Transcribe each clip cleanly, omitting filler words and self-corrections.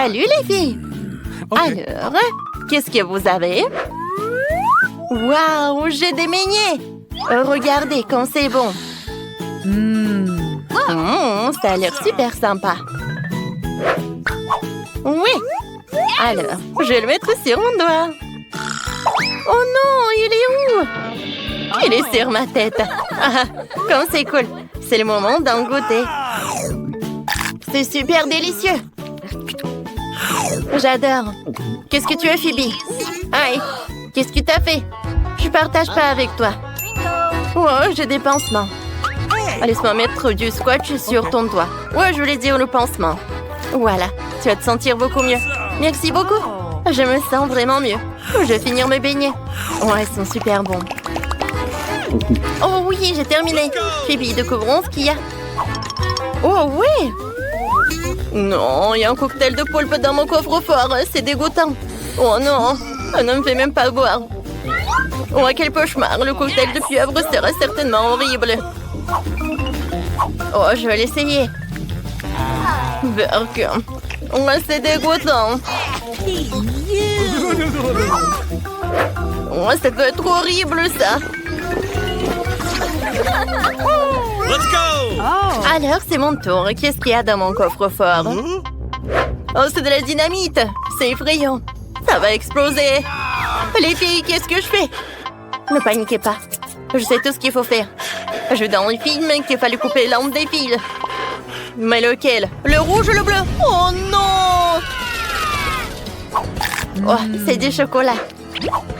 Salut les filles! Alors, qu'est-ce que vous avez? Waouh, j'ai des beignets! Regardez comme c'est bon! Ça a l'air super sympa! Oui! Alors, je vais le mettre sur mon doigt! Oh non, il est où? Il est sur ma tête! Ah, comme c'est cool! C'est le moment d'en goûter! C'est super délicieux! J'adore! Qu'est-ce que tu as, Phoebe? Aïe! Qu'est-ce que t'as fait? Je partage pas avec toi! Oh, j'ai des pansements! Laisse-moi mettre du scotch sur ton doigt. Ouais, je voulais dire le pansement. Voilà, tu vas te sentir beaucoup mieux. Merci beaucoup! Je me sens vraiment mieux. Je vais finir mes beignets. Oh, ils sont super bons. Oh oui, j'ai terminé. Phoebe, découvrons ce qu'il y a. Oh oui! Non, il y a un cocktail de poulpe dans mon coffre-fort. C'est dégoûtant. Oh non, ça ne me fait même pas boire. Oh, quel cauchemar. Le cocktail de pieuvre sera certainement horrible. Oh, je vais l'essayer. Berk. Oh, c'est dégoûtant. Oh, ça peut être horrible, ça. Let's go! Alors, c'est mon tour. Qu'est-ce qu'il y a dans mon coffre-fort? Oh, c'est de la dynamite. C'est effrayant. Ça va exploser. Les filles, qu'est-ce que je fais? Ne paniquez pas. Je sais tout ce qu'il faut faire. Je dans les films qu'il fallait couper les lampes des fils. Mais lequel? Le rouge ou le bleu? Oh non! Oh, c'est du chocolat.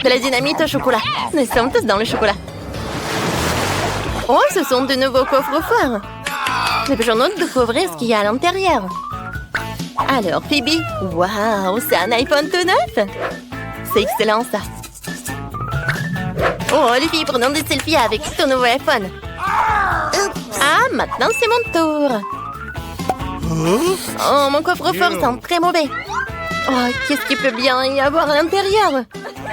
De la dynamite au chocolat. Nous sommes tous dans le chocolat. Oh, ce sont de nouveaux coffres-forts. J'ai besoin de découvrir ce qu'il y a à l'intérieur. Alors, Phoebe, waouh, c'est un iPhone tout neuf. C'est excellent, ça. Oh, les filles, prenons des selfies avec ton nouveau iPhone. Ah, maintenant, c'est mon tour. Oh, mon coffre-fort sent très mauvais. Oh, qu'est-ce qu'il peut bien y avoir à l'intérieur?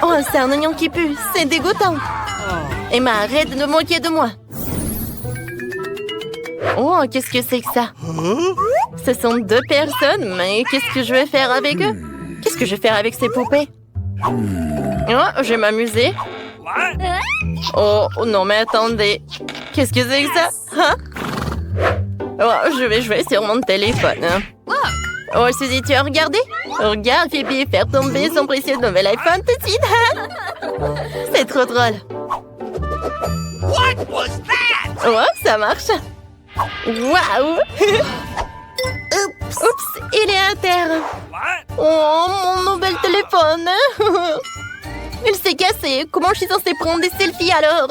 Oh, c'est un oignon qui pue. C'est dégoûtant. Emma, arrête de moquer de moi. Oh, qu'est-ce que c'est que ça? Ce sont deux personnes, mais qu'est-ce que je vais faire avec eux? Qu'est-ce que je vais faire avec ces poupées? Oh, je vais m'amuser. Oh, non, mais attendez. Qu'est-ce que c'est que ça? Hein? Oh, je vais jouer sur mon téléphone. Oh, Suzy, tu as regardé? Regarde, Phoebe, faire tomber son précieux nouvel iPhone tout de suite. C'est trop drôle. What was that? Oh, ça marche. Waouh! Oups, il est à terre. What? Oh, mon nouvel téléphone. Il s'est cassé. Comment je suis censée prendre des selfies alors?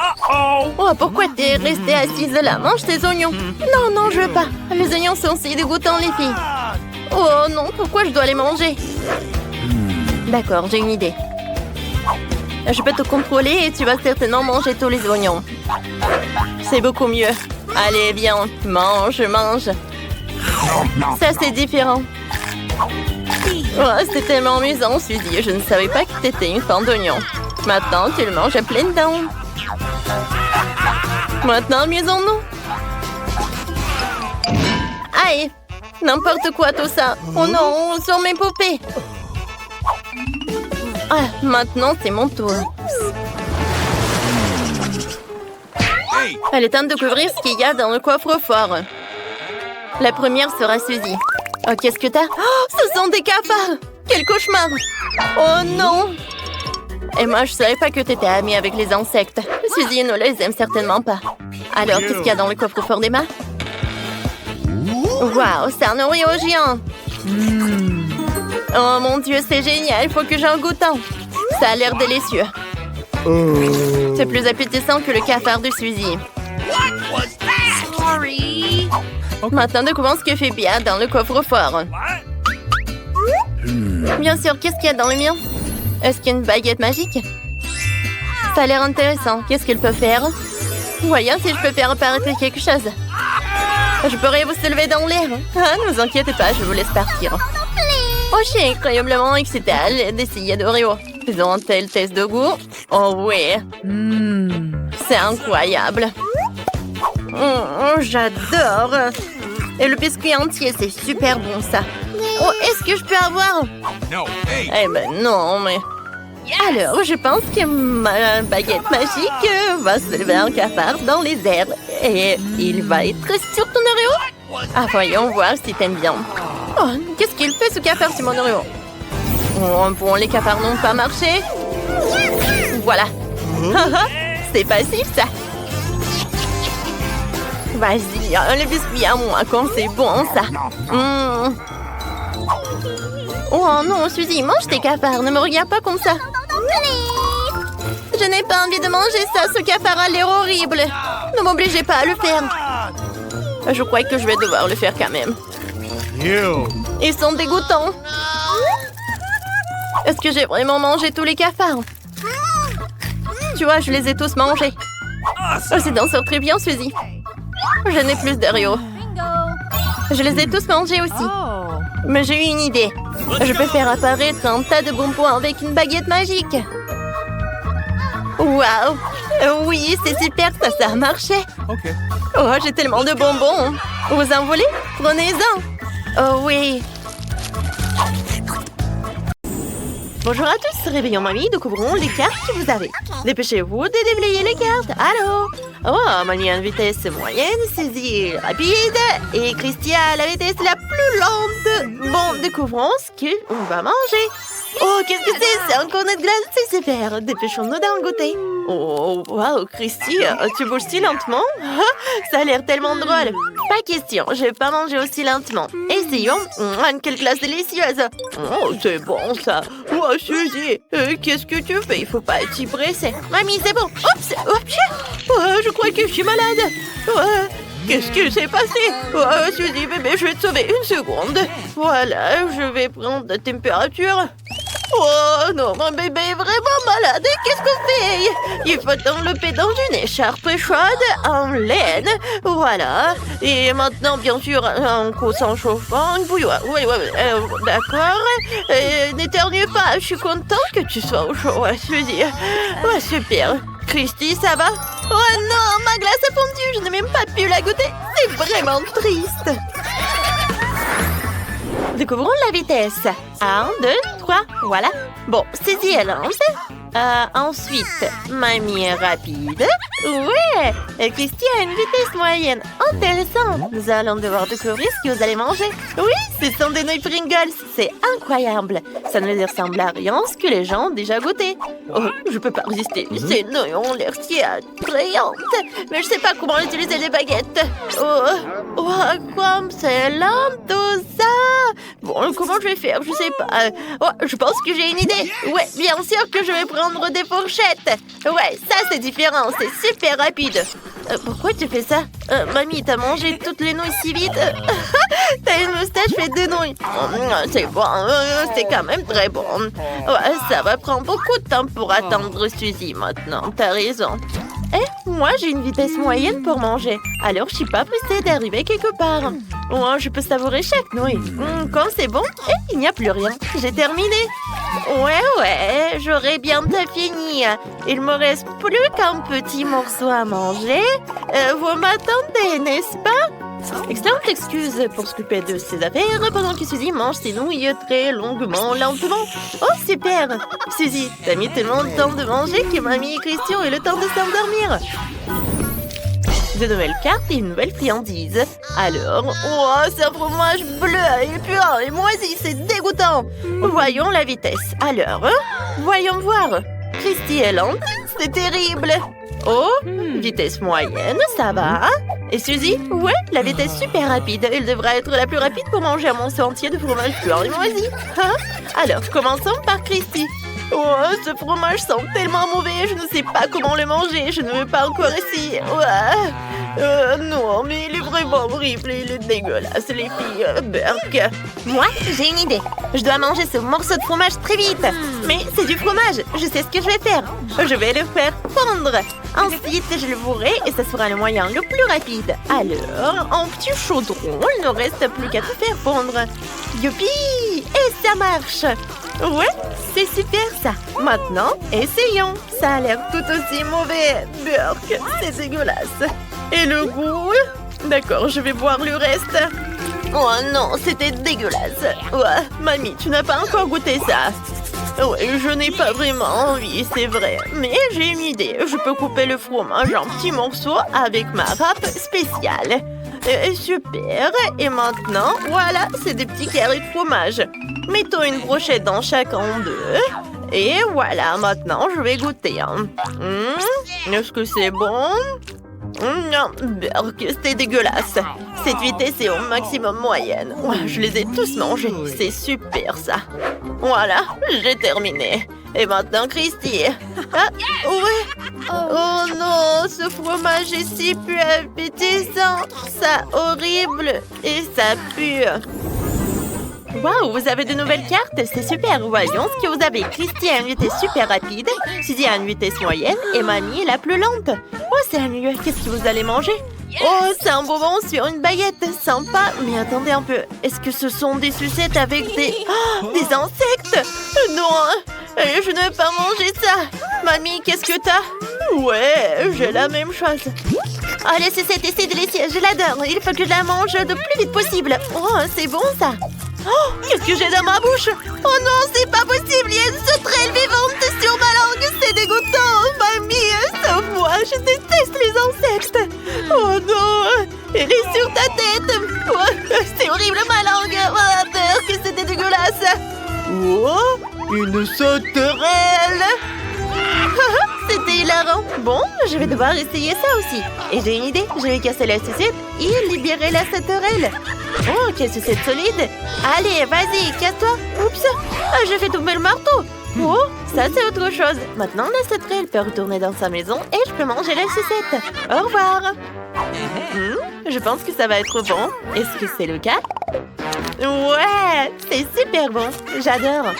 Uh-oh! Oh, pourquoi t'es restée assise là? Mange tes oignons. Non, non, je veux pas. Les oignons sont si dégoûtants, les filles. Oh non, pourquoi je dois les manger? D'accord, j'ai une idée. Je peux te contrôler et tu vas certainement manger tous les oignons. C'est beaucoup mieux. Allez, viens, mange, mange. Ça, c'est différent. Oh, c'est tellement amusant, Suzy. Je ne savais pas que t'étais une fan d'oignons. Maintenant, tu le manges à pleines dents. Maintenant, amusons-nous. Aïe! N'importe quoi, tout ça. Oh non, sur mes poupées. Ah, maintenant, c'est mon tour. Elle est temps de découvrir ce qu'il y a dans le coffre-fort. La première sera Suzy. Oh, qu'est-ce que t'as? Oh, ce sont des cafards! Quel cauchemar! Oh non! Et moi, je savais pas que t'étais amie avec les insectes. Suzy ne les aime certainement pas. Alors, qu'est-ce qu'il y a dans le coffre-fort d'Emma? Waouh, c'est un Oreo géant! Oh mon Dieu, c'est génial! Il faut que j'en goûte un. Ça a l'air délicieux. C'est plus appétissant que le cafard de Suzy. What was that? Sorry. Maintenant, découvrons ce que Phoebe a dans le coffre-fort. What? Bien sûr, qu'est-ce qu'il y a dans le mien? Est-ce qu'il y a une baguette magique? Ça a l'air intéressant. Qu'est-ce qu'elle peut faire? Voyons si je peux faire apparaître quelque chose. Je pourrais vous soulever dans l'air. Ah, ne vous inquiétez pas, je vous laisse partir. Oh, je suis incroyablement excitée d'essayer d'Oreo. Faisons un tel test de goût. Oh oui. C'est incroyable. J'adore. Et le biscuit entier, c'est super bon, ça. Oh, est-ce que je peux avoir? No. Hey. Eh ben non, mais... Alors, je pense que ma baguette magique va se lever un cafard dans les airs. Et il va être sur ton Oreo? Ah, voyons voir si t'aimes bien. Oh, qu'est-ce qu'il fait, ce cafard, sur mon Oreo? Oh, bon, les cafards n'ont pas marché. Voilà. C'est facile, ça. Vas-y, le biscuit à moi quand c'est bon, ça. Oh non, Suzy, mange tes cafards. Ne me regarde pas comme ça. Je n'ai pas envie de manger ça. Ce cafard a l'air horrible. Ne m'obligez pas à le faire. Je crois que je vais devoir le faire quand même. Ils sont dégoûtants. Est-ce que j'ai vraiment mangé tous les cafards? Tu vois, je les ai tous mangés. Oh, c'est d'en sortir bien, Suzy. Je n'ai plus d'Oreo. Je les ai tous mangés aussi. Mais j'ai eu une idée. Je peux faire apparaître un tas de bonbons avec une baguette magique. Waouh! Oui, c'est super, ça a marché. Oh, j'ai tellement de bonbons. Vous en voulez? Prenez-en. Oh oui. Bonjour à tous, réveillons mamie, découvrons les cartes que vous avez. Dépêchez-vous de déblayer les cartes. Allô? Oh, mamie a une vitesse moyenne, Suzy rapide et Christy a la vitesse la plus lente. Bon, découvrons ce qu'on va manger. Oh, qu'est-ce que c'est? C'est un cornet de glace, c'est super. Dépêchons-nous d'en goûter. Oh, wow, Christy, tu bouges si lentement? Ça a l'air tellement drôle. Pas question, je vais pas manger aussi lentement. Essayons. Quelle glace délicieuse. Oh, c'est bon ça. Oh, Suzy, qu'est-ce que tu fais? Il faut pas être si pressé. Mamie, c'est bon. Oups, oups. Oh, je crois que je suis malade. Qu'est-ce qui s'est passé? Oh, Suzy, bébé, je vais te sauver une seconde. Voilà, je vais prendre la température. Oh non, mon bébé est vraiment malade. Qu'est-ce qu'on fait? Il faut envelopper dans une écharpe chaude en laine. Voilà. Et maintenant, bien sûr, un coussin chauffant, une bouilloire. Oui, d'accord. N'éternue pas. Je suis contente que tu sois au chaud, Suzy. Ouais, super. Christy, ça va? Oh non, ma glace a fondu. Je n'ai même pas pu la goûter. C'est vraiment triste. Découvrons la vitesse. 1, 2, 3, voilà. Bon, Suzy, elle lance. Ensuite, mamie est rapide. Ouais, et Christy a une vitesse moyenne. Intéressant. Nous allons devoir découvrir ce que vous allez manger. Oui, ce sont des nouilles Pringles. C'est incroyable. Ça ne leur ressemble à rien ce que les gens ont déjà goûté. Oh, je peux pas résister. Ces nouilles ont l'air si attrayantes. Mais je sais pas comment utiliser les baguettes. Oh, comme c'est lent tout ça. Bon, comment je vais faire? Je sais pas. Oh, je pense que j'ai une idée. Ouais, bien sûr que je vais prendre des fourchettes. Ouais, ça c'est différent. C'est super rapide. Pourquoi tu fais ça? Mamie, t'as mangé toutes les nouilles si vite? T'as une moustache faite de nouilles. C'est bon, c'est quand même très bon. Ouais, ça va prendre beaucoup de temps pour attendre Suzy maintenant. T'as raison. Moi, j'ai une vitesse moyenne pour manger. Alors, je suis pas pressée d'arriver quelque part. Oh, je peux savourer chaque nouille. Quand c'est bon, il n'y a plus rien. J'ai terminé. Ouais, j'aurais bientôt fini. Il me reste plus qu'un petit morceau à manger. Vous m'attendez, n'est-ce pas? Excellente excuse pour s'occuper de ses affaires pendant que Suzy mange ses nouilles très longuement, lentement. Oh, super! Suzy, t'as mis tellement de temps de manger que mamie et Christian aient le temps de s'endormir. De nouvelles cartes et une nouvelle friandise. Alors, oh, c'est un fromage bleu et puant et moisi, c'est dégoûtant. Voyons la vitesse. Alors, voyons voir. Christy est lente, c'est terrible. Oh, vitesse moyenne, ça va. Et Suzy? Ouais, la vitesse super rapide. Elle devra être la plus rapide pour manger un morceau entier de fromage puant et moisi. Alors, commençons par Christy. Oh, ce fromage sent tellement mauvais, je ne sais pas comment le manger, je ne veux pas encore essayer. Non, mais il est vraiment horrible, il est dégueulasse, les filles. Berk. Moi, j'ai une idée. Je dois manger ce morceau de fromage très vite. Mais c'est du fromage, je sais ce que je vais faire. Je vais le faire fondre. Ensuite, je le bourrerai et ça sera le moyen le plus rapide. Alors, en petit chaudron, il ne reste plus qu'à tout faire fondre. Youpi! Et ça marche! Ouais, c'est super ça. Maintenant, essayons. Ça a l'air tout aussi mauvais. Burk, c'est dégueulasse. Et le goût? D'accord, je vais boire le reste. Oh non, c'était dégueulasse. Ouais, mamie, tu n'as pas encore goûté ça. Ouais, je n'ai pas vraiment envie, c'est vrai. Mais j'ai une idée. Je peux couper le fromage en petits morceaux avec ma râpe spéciale. Super. Et maintenant, voilà, c'est des petits carrés de fromage. Mettons une brochette dans chacun d'eux. Et voilà, maintenant, je vais goûter. Est-ce que c'est bon? Non, berk, c'était dégueulasse. Cette vitesse est au maximum moyenne. Ouais, je les ai tous mangés. C'est super, ça. Voilà, j'ai terminé. Et maintenant, Christy. Ah, ouais. Oh non, ce fromage est si peu appétissant. Ça horrible. Et ça pue. Waouh, vous avez de nouvelles cartes? C'est super. Voyons ce que vous avez. Christy a une vitesse super rapide. Suzy a une vitesse moyenne. Et Mamie est la plus lente. Oh, c'est mieux. Qu'est-ce que vous allez manger? Oh, c'est un bonbon sur une baguette. Sympa. Mais attendez un peu. Est-ce que ce sont des sucettes avec des... Oh, des insectes? Non, je ne veux pas manger ça. Mamie, qu'est-ce que t'as? Ouais, j'ai la même chose. Oh, la sucette, c'est délicieux. Je l'adore. Il faut que je la mange le plus vite possible. Oh, c'est bon, ça. Oh, qu'est-ce que j'ai dans ma bouche? Oh non, c'est pas possible. Il y a une sauterelle vivante sur ma langue. C'est dégoûtant. Mamie, sauve-moi. Je déteste les insectes. Oh non, elle est sur ta tête. Oh, c'est horrible, ma langue. Oh, peur que c'était dégueulasse. Oh, une sauterelle. C'était hilarant. Bon, je vais devoir essayer ça aussi. Et j'ai une idée. Je vais casser la sucette et libérer la sauterelle. Oh, quelle sucette solide. Allez, vas-y, casse-toi. Oups, je fais tomber le marteau. Oh, ça c'est autre chose. Maintenant, la sauterelle peut retourner dans sa maison et je peux manger la sucette. Au revoir. Je pense que ça va être bon. Est-ce que c'est le cas? Ouais, c'est super bon. J'adore.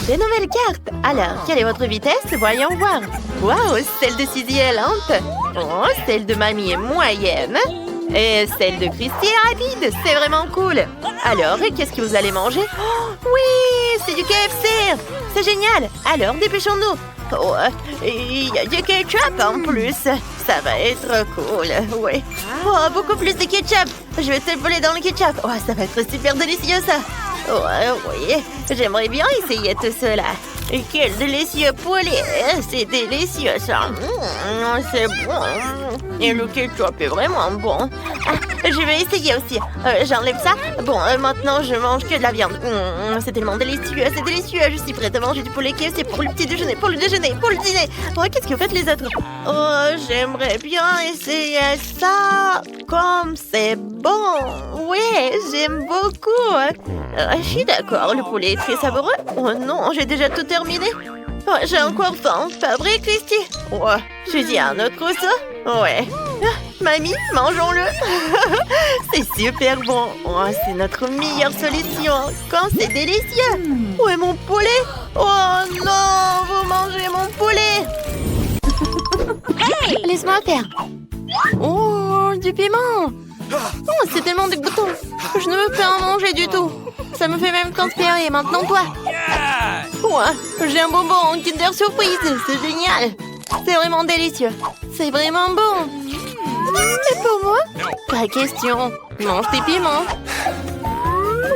Des nouvelles cartes. Alors, quelle est votre vitesse? Voyons voir. Waouh, celle de Suzy est lente. Oh, celle de Mamie est moyenne. Et celle de Christy est rapide. C'est vraiment cool. Alors, qu'est-ce que vous allez manger? Oh, oui, c'est du KFC. C'est génial. Alors, dépêchons-nous. Oh, il y a du ketchup en plus. Ça va être cool, oui. Oh, beaucoup plus de ketchup. Je vais te voler dans le ketchup. Oh, ça va être super délicieux, ça. Oh, oui, j'aimerais bien essayer tout cela. Et quel délicieux poulet. C'est délicieux, ça. C'est bon. Et le ketchup est vraiment bon. Ah, je vais essayer aussi. J'enlève ça. Bon, maintenant, je mange que de la viande. C'est tellement délicieux, c'est délicieux. Je suis prête à manger du poulet KFC pour le petit déjeuner, pour le déjeuner, pour le dîner. Oh, qu'est-ce que vous faites les autres? Oh, j'aimerais bien essayer ça. Comme c'est bon. Oui, j'aime beaucoup. Je suis d'accord, le poulet est très savoureux. Oh non, j'ai déjà tout terminé. Oh, j'ai encore faim, pas vrai, Christy? Ouais, je dis un autre ça? Ouais. Mamie, mangeons-le. C'est super bon. Oh, c'est notre meilleure solution. Quand c'est délicieux. Où est mon poulet? Oh non, vous mangez mon poulet. Hey, laisse-moi faire. Oh, du piment. Oh, c'est tellement dégoûtant. Je ne veux pas en manger du tout. Ça me fait même transpirer. Maintenant, toi. Ouais, j'ai un bonbon en Kinder Surprise. C'est génial. C'est vraiment délicieux. C'est vraiment bon. C'est pour moi? Pas question. Mange tes piments.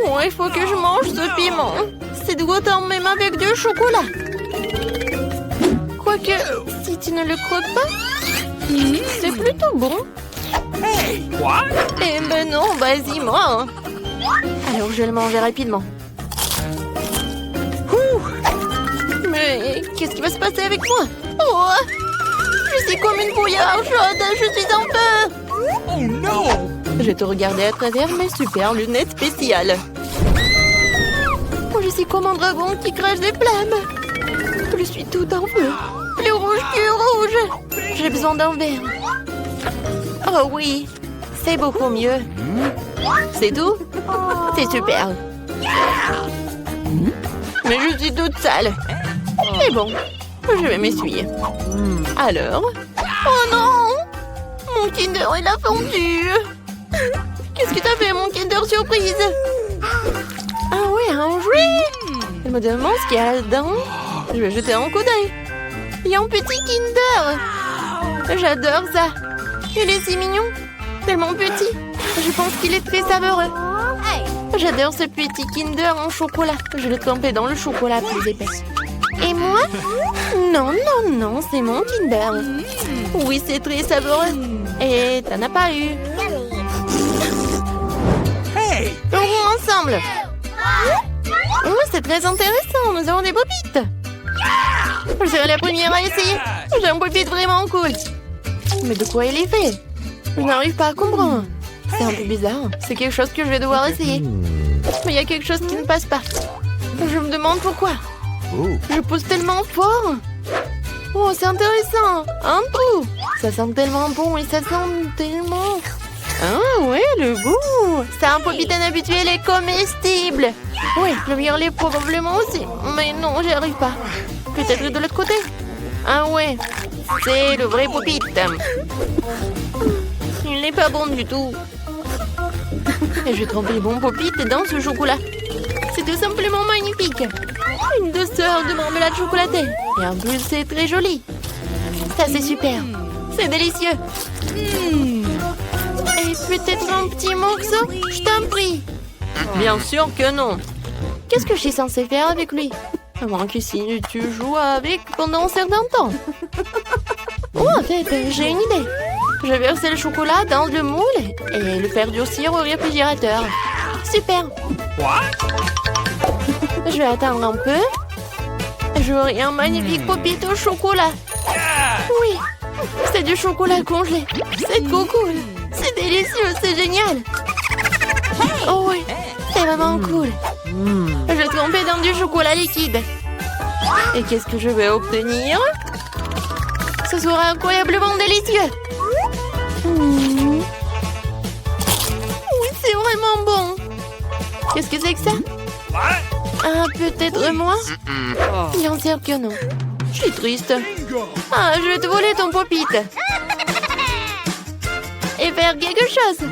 Oh, il faut que je mange ce piment. C'est dégoûtant, même avec du chocolat. Quoique, si tu ne le croques pas, c'est plutôt bon. Hey, what? Eh ben non, vas-y, moi. Alors, je vais le manger rapidement. Mais qu'est-ce qui va se passer avec moi? Oh, je suis comme une bouillarde chaude, je suis en feu. Oh non! Je vais te regarder à travers mes super lunettes spéciales. Oh, je suis comme un dragon qui crache des flammes. Je suis tout en feu. Plus rouge que rouge. J'ai besoin d'un verre. Oh oui, c'est beaucoup mieux. C'est tout? C'est super. Mais je suis toute sale. Mais bon, je vais m'essuyer. Alors? Oh non! Mon Kinder, il a fondu. Qu'est-ce que t'as fait, mon Kinder Surprise? Ah ouais, un jouet. Elle me demande ce qu'il y a là-dedans. Je vais jeter un coup d'œil. Il y a un petit Kinder. J'adore ça. Il est si mignon. Tellement petit. Je pense qu'il est très savoureux. J'adore ce petit Kinder en chocolat. Je l'ai trempé dans le chocolat plus épais. Et moi? Non, non, non, c'est mon Kinder. Oui, c'est très savoureux. Et t'en as pas eu. Hey! On joue ensemble. Oh, c'est très intéressant. Nous avons des popites. Je serai la première à essayer. J'ai un popite vraiment cool. Mais de quoi il est fait? Je n'arrive pas à comprendre. C'est un peu bizarre. C'est quelque chose que je vais devoir essayer. Mais il y a quelque chose qui ne passe pas. Je me demande pourquoi. Je pousse tellement fort. Oh, c'est intéressant. Un trou. Ça sent tellement bon et ça sent tellement... Ah ouais, le goût. C'est un popite inhabituel et comestible. Oui, le meilleur l'est probablement aussi. Mais non, j'y arrive pas. Peut-être de l'autre côté. Ah ouais, c'est le vrai popite. Il n'est pas bon du tout. Et je trempe les bons popites dans ce chocolat. C'est tout simplement magnifique. Une douceur de marmelade chocolatée. Et en plus, c'est très joli. Ça, c'est super. C'est délicieux. Et peut-être un petit morceau? Je t'en prie. Bien sûr que non. Qu'est-ce que je suis censée faire avec lui? À moins que si tu joues avec pendant un certain temps. Oh, en fait, j'ai une idée. Je vais verser le chocolat dans le moule et le faire durcir au réfrigérateur. Super. Je vais attendre un peu. J'aurai un magnifique popite au chocolat. Oui, c'est du chocolat congelé. C'est trop cool. C'est délicieux, c'est génial. Oh oui, c'est vraiment cool. Je vais tremper dans du chocolat liquide. Et qu'est-ce que je vais obtenir? Ce sera incroyablement délicieux. Oui, c'est vraiment bon. Qu'est-ce que c'est que ça? Ah, peut-être moi? Bien sûr que non. Je suis triste. Ah, je vais te voler ton popite. Et faire quelque chose.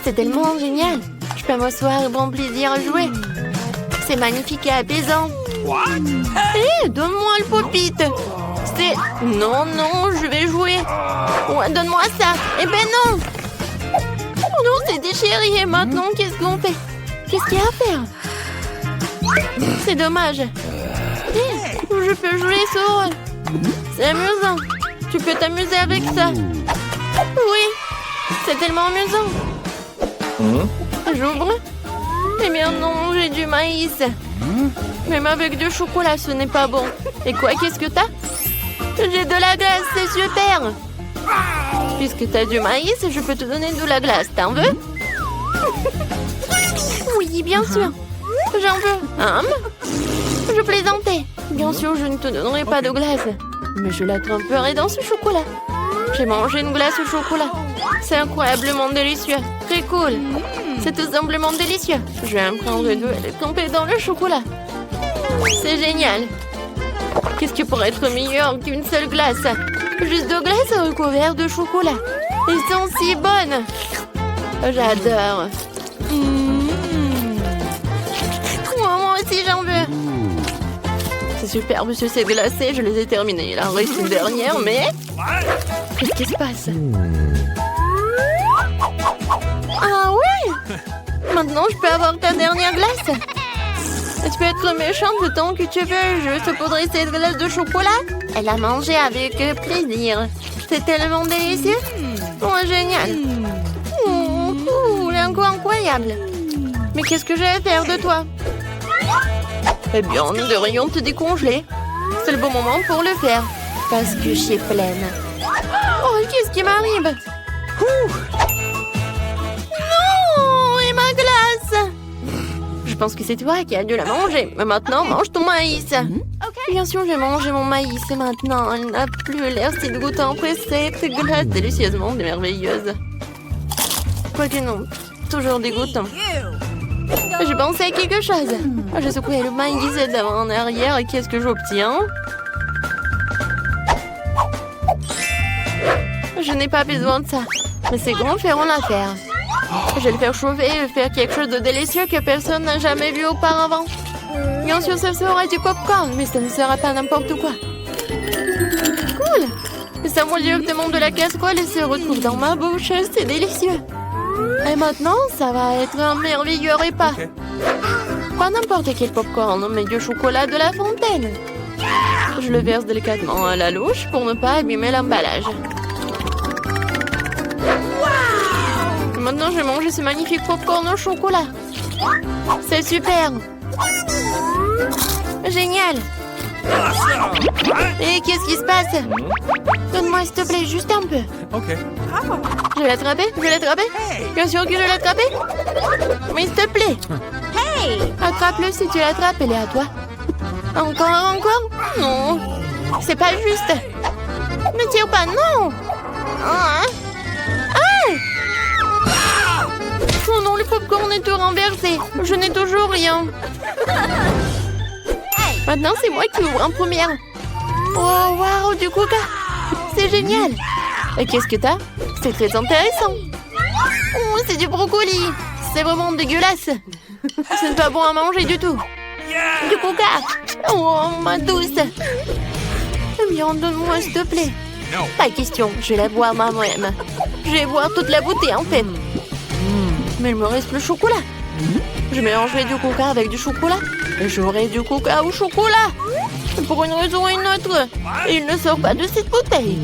C'est tellement génial. Je peux m'asseoir et prendre plaisir à jouer. C'est magnifique et apaisant. Hé, donne-moi le popite. C'est... Non, non, je vais jouer. Ouais, donne-moi ça. Eh ben non. Oh non, c'est déchiré. Et maintenant, qu'est-ce qu'on fait? Qu'est-ce qu'il y a à faire? C'est dommage. Hé, je peux jouer sur... C'est amusant. Tu peux t'amuser avec ça. Oui, c'est tellement amusant. J'ouvre. Eh bien non, j'ai du maïs. Même avec du chocolat, ce n'est pas bon. Et quoi, qu'est-ce que t'as? J'ai de la glace, c'est super. Puisque t'as du maïs, je peux te donner de la glace. T'en veux? Oui, bien sûr. J'en veux. Je plaisantais. Bien sûr, je ne te donnerai pas de glace. Mais je la tremperai dans ce chocolat. J'ai mangé une glace au chocolat. C'est incroyablement délicieux. Très cool. C'est tout simplement délicieux. Je vais en prendre deux et les tremper dans le chocolat. C'est génial. Qu'est-ce qui pourrait être meilleur qu'une seule glace? Juste deux glaces recouvertes de chocolat. Elles sont si bonnes. J'adore. Moi aussi, j'en veux. C'est superbe, c'est glacé. Je les ai terminées. Il en reste une dernière, mais... Qu'est-ce qui se passe? Ah oui! Maintenant, je peux avoir ta dernière glace. Tu peux être méchante tant que tu veux. Je saupoudrer cette glace de chocolat. Elle a mangé avec plaisir. C'est tellement délicieux. Oh, génial. Oh, cool, incroyable. Mais qu'est-ce que je vais faire de toi? Eh bien, nous devrions te décongeler. C'est le bon moment pour le faire. Parce que je suis pleine. Oh, qu'est-ce qui m'arrive? Non! Et ma glace! Je pense que c'est toi qui as dû la manger. Mais maintenant, mange ton maïs. Bien sûr, j'ai mangé mon maïs. Et maintenant, elle n'a plus l'air si dégoûtant après cette glace délicieusement merveilleuse. Quoique non, toujours dégoûtant. Je pensais à quelque chose. Je secouais le maïs d'avant en arrière. Et qu'est-ce que j'obtiens? Je n'ai pas besoin de ça. Mais ces grands feront l'affaire. Je vais le faire chauffer et faire quelque chose de délicieux que personne n'a jamais vu auparavant. Bien sûr, ce sera du popcorn, mais ce ne sera pas n'importe quoi. Cool! Ça vole directement de la casserole et se retrouve dans ma bouche. C'est délicieux. Et maintenant, ça va être un merveilleux repas. Okay. Pas n'importe quel popcorn, mais du chocolat de la fontaine. Je le verse délicatement à la louche pour ne pas abîmer l'emballage. Maintenant, je vais manger ce magnifique popcorn au chocolat. C'est super. Génial. Awesome. What? Et qu'est-ce qui se passe? Donne-moi, s'il te plaît, juste un peu. Okay. Je vais l'attraper? Je vais l'attraper? Bien sûr que je vais l'attraper. Mais s'il te plaît. Hey! Attrape-le si tu l'attrapes, elle est à toi. Encore? Non. C'est pas juste. Ne tire pas, non. Ah! Oh non, le popcorn est tout renversé. Je n'ai toujours rien. Maintenant, c'est moi qui ouvre en première. Oh, waouh, du coca. C'est génial. Et qu'est-ce que t'as? C'est très intéressant. Oh, c'est du brocoli. C'est vraiment dégueulasse. Ce n'est pas bon à manger du tout. Du coca. Oh, ma douce. Eh bien, donne-moi, s'il te plaît. No. Pas question, je vais la boire moi-même. Je vais boire toute la bouteille, en fait. Mais il me reste le chocolat. Je mélangerai du coca avec du chocolat. Et j'aurai du coca au chocolat. Pour une raison ou une autre. Il ne sort pas de cette bouteille.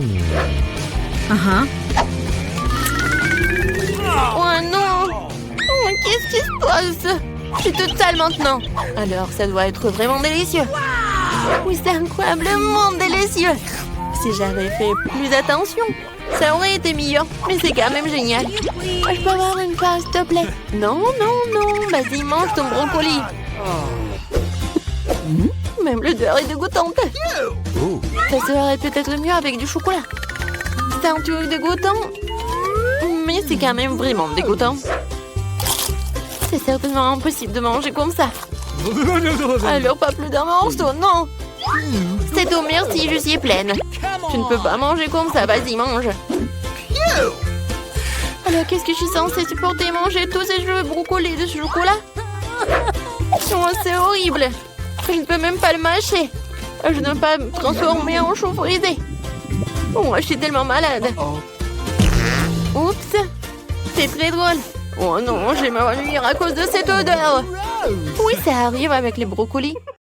Oh non. Oh, qu'est-ce qui se passe? Je suis toute sale maintenant. Alors, ça doit être vraiment délicieux. Oui, c'est incroyablement délicieux. Si j'avais fait plus attention, ça aurait été meilleur. Mais c'est quand même génial. Je peux avoir une part, s'il te plaît? Non. Vas-y, mange ton brocoli. Même l'odeur est dégoûtante. Ça serait peut-être mieux avec du chocolat. C'est un truc dégoûtant. Mais c'est quand même vraiment dégoûtant. C'est certainement impossible de manger comme ça. Alors pas plus d'un morceau, non. C'est tout, merci, je suis pleine. Tu ne peux pas manger comme ça, vas-y, mange. Alors qu'est-ce que je suis censée supporter? Manger tous ces jeux brocolis de chocolat? Oh, c'est horrible. Je ne peux même pas le mâcher. Je ne peux pas me transformer en chou frisé. Oh, je suis tellement malade. Oups, c'est très drôle. Oh non, je vais m'ennuyer à cause de cette odeur. Oui, ça arrive avec les brocolis.